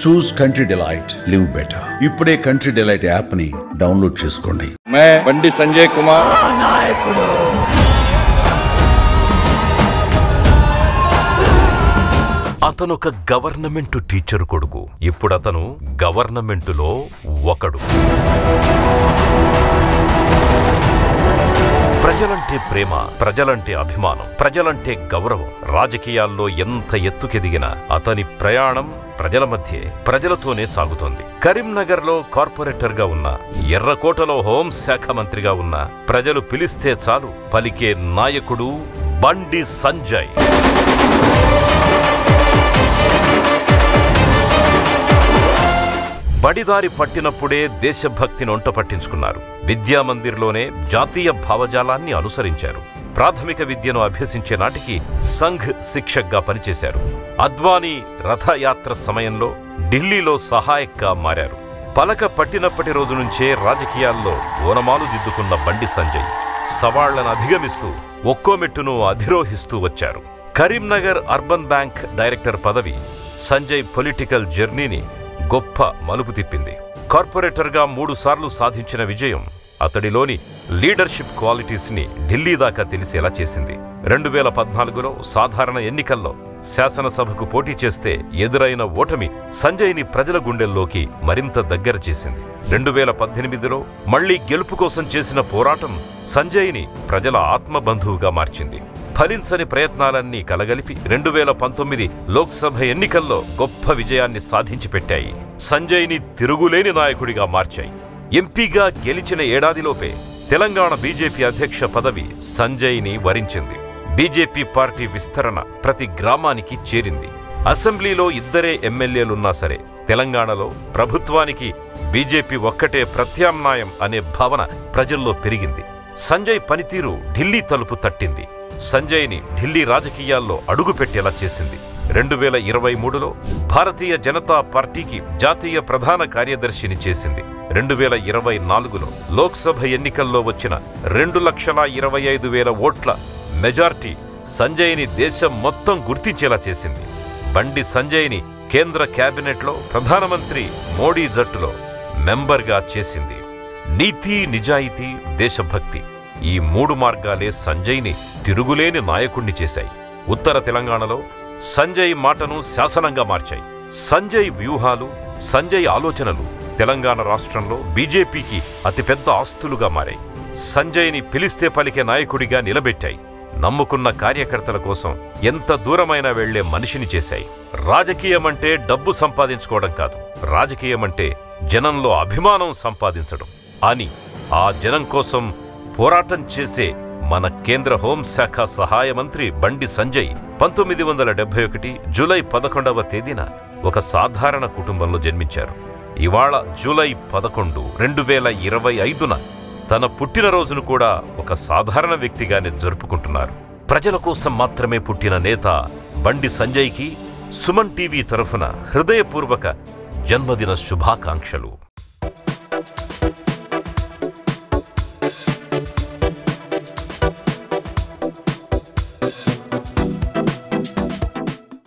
చూస్ country delight, live better. ఇప్పుడే country delight app ని download చేసుకోండి. బండి సంజయ్ కుమార్ నాయకుడు. అతను ఒక గవర్నమెంట్ టీచర్ కొడుకు. ఇప్పుడు అతను గవర్నమెంటులో ఒకడు. ప్రజలంటే ప్రేమ, ప్రజలంటే అభిమానం, ప్రజలంటే గౌరవం. రాజకీయాల్లో ఎంత ఎత్తుకెదిగినా అతని ప్రయాణం ప్రజల మధ్యే, ప్రజలతోనే సాగుతోంది. కరీంనగర్లో కార్పొరేటర్గా ఉన్న, ఎర్రకోటలో హోంశాఖ మంత్రిగా ఉన్న, ప్రజలు పిలిస్తే చాలు పలికే నాయకుడు బండి సంజయ్. బడిదారి పట్టినప్పుడే దేశభక్తిని ఒంట పట్టించుకున్నారు. విద్యామందిర్లోనే జాతీయ భావజాలాన్ని అనుసరించారు. ప్రాథమిక విద్యను అభ్యసించే నాటికి సంఘ్ శిక్షక్గా పనిచేశారు. అద్వానీ రథయాత్ర సమయంలో ఢిల్లీలో సహాయక్గా మారారు. పలక పట్టినప్పటి రోజు నుంచే రాజకీయాల్లో ఓనమాలు దిద్దుకున్న బండి సంజయ్ సవాళ్లను అధిగమిస్తూ ఒక్కో మెట్టును అధిరోహిస్తూ వచ్చారు. కరీంనగర్ అర్బన్ బ్యాంక్ డైరెక్టర్ పదవి సంజయ్ పొలిటికల్ జర్నీని గొప్ప మలుపు తిప్పింది. కార్పొరేటర్గా 3 సార్లు సాధించిన విజయం అతడిలోని లీడర్షిప్ క్వాలిటీస్ ని ఢిల్లీ దాకా తెలిసేలా చేసింది. 2014లో సాధారణ ఎన్నికల్లో శాసనసభకు పోటీ చేస్తే ఎదురైన ఓటమి సంజయ్ని ప్రజల గుండెల్లోకి మరింత దగ్గర చేసింది. 2018లో మళ్లీ గెలుపు కోసం చేసిన పోరాటం సంజయ్ని ప్రజల ఆత్మబంధువుగా మార్చింది. ఫలించని ప్రయత్నాలన్నీ కలగలిపి 2019 లోక్సభ ఎన్నికల్లో గొప్ప విజయాన్ని సాధించి పెట్టాయి. సంజయ్ని తిరుగులేని నాయకుడిగా మార్చాయి. ఎంపీగా గెలిచిన ఏడాదిలోపే తెలంగాణ బీజేపీ అధ్యక్ష పదవి సంజయ్ని వరించింది. బీజేపీ పార్టీ విస్తరణ ప్రతి గ్రామానికి చేరింది. అసెంబ్లీలో 2 ఎమ్మెల్యేలున్నా సరే తెలంగాణలో ప్రభుత్వానికి బీజేపీ ఒక్కటే ప్రత్యామ్నాయం అనే భావన ప్రజల్లో పెరిగింది. సంజయ్ పనితీరు ఢిల్లీ తలుపు తట్టింది. సంజయ్ని ఢిల్లీ రాజకీయాల్లో అడుగుపెట్టేలా చేసింది. 2023లో భారతీయ జనతా పార్టీకి జాతీయ ప్రధాన కార్యదర్శిని చేసింది. 2024లో లోక్సభ ఎన్నికల్లో వచ్చిన 2,25,000 ఓట్ల మెజార్టీ సంజయ్ని దేశం మొత్తం గుర్తించేలా చేసింది. బండి సంజయ్ని కేంద్ర కేబినెట్లో ప్రధానమంత్రి మోడీ జట్టులో మెంబర్గా చేసింది. నీతి, నిజాయితీ, దేశభక్తి ఈ 3 మార్గాలే సంజయ్ని తిరుగులేని నాయకుణ్ణి చేశాయి. ఉత్తర తెలంగాణలో సంజయ్ మాటను శాసనంగా మార్చాయి. సంజయ్ వ్యూహాలు, సంజయ్ ఆలోచనలు తెలంగాణ రాష్ట్రంలో బీజేపీకి అతిపెద్ద ఆస్తులుగా మారాయి. సంజయ్ని పిలిస్తే పలికే నాయకుడిగా నిలబెట్టాయి. నమ్ముకున్న కార్యకర్తల కోసం ఎంత దూరమైనా వెళ్లే మనిషిని చేశాయి. రాజకీయమంటే డబ్బు సంపాదించుకోవడం కాదు, రాజకీయమంటే జనంలో అభిమానం సంపాదించడం అని ఆ జనం కోసం పోరాటం చేసే మన కేంద్ర హోంశాఖ సహాయ మంత్రి బండి సంజయ్ 1971 జూలై 11వ తేదీన ఒక సాధారణ కుటుంబంలో జన్మించారు. ఇవాళ జూలై 11, 2025న తన పుట్టినరోజును కూడా ఒక సాధారణ వ్యక్తిగానే జరుపుకుంటున్నారు. ప్రజల కోసం మాత్రమే పుట్టిన నేత బండి సంజయ్కి సుమన్ టీవీ తరఫున హృదయపూర్వక జన్మదిన శుభాకాంక్షలు.